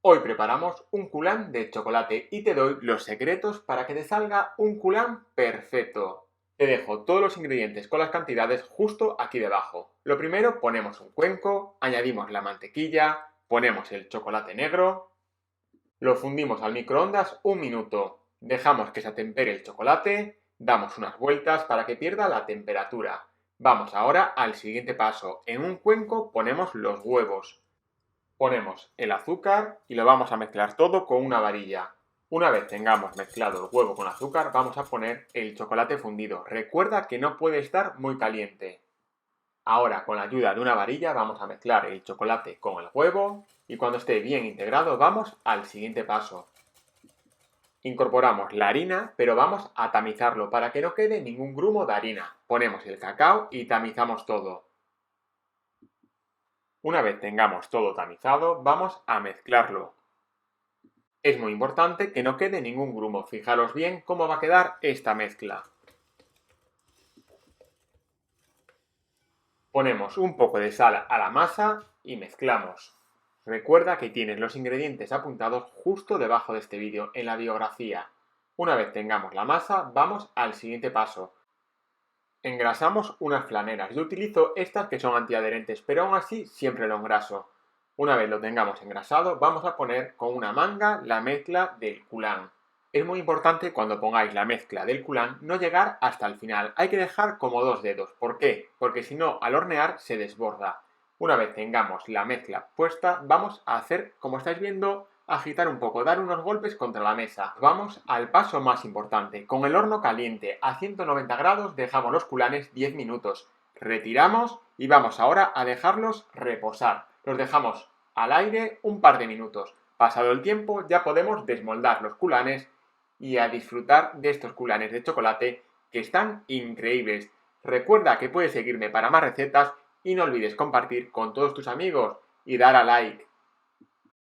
Hoy preparamos un culán de chocolate y te doy los secretos para que te salga un culán perfecto. Te dejo todos los ingredientes con las cantidades justo aquí debajo. Lo primero, ponemos un cuenco, añadimos la mantequilla, ponemos el chocolate negro, lo fundimos al microondas un minuto, dejamos que se atempere el chocolate, damos unas vueltas para que pierda la temperatura. Vamos ahora al siguiente paso. En un cuenco ponemos los huevos. Ponemos el azúcar y lo vamos a mezclar todo con una varilla. Una vez tengamos mezclado el huevo con azúcar, vamos a poner el chocolate fundido. Recuerda que no puede estar muy caliente. Ahora, con la ayuda de una varilla, vamos a mezclar el chocolate con el huevo y cuando esté bien integrado, vamos al siguiente paso. Incorporamos la harina, pero vamos a tamizarlo para que no quede ningún grumo de harina. Ponemos el cacao y tamizamos todo. Una vez tengamos todo tamizado, vamos a mezclarlo. Es muy importante que no quede ningún grumo. Fijaros bien cómo va a quedar esta mezcla. Ponemos un poco de sal a la masa y mezclamos. Recuerda que tienes los ingredientes apuntados justo debajo de este vídeo, en la biografía. Una vez tengamos la masa, vamos al siguiente paso. Engrasamos unas flaneras. Yo utilizo estas que son antiadherentes, pero aún así siempre lo engraso. Una vez lo tengamos engrasado, vamos a poner con una manga la mezcla del culán. Es muy importante cuando pongáis la mezcla del culán no llegar hasta el final. Hay que dejar como 2 dedos. ¿Por qué? Porque si no, al hornear se desborda. Una vez tengamos la mezcla puesta, vamos a hacer, como estáis viendo, agitar un poco, dar unos golpes contra la mesa. Vamos al paso más importante. Con el horno caliente a 190 grados dejamos los culanes 10 minutos. Retiramos y vamos ahora a dejarlos reposar. Los dejamos al aire un par de minutos. Pasado el tiempo ya podemos desmoldar los culanes y a disfrutar de estos culanes de chocolate que están increíbles. Recuerda que puedes seguirme para más recetas y no olvides compartir con todos tus amigos y dar a like.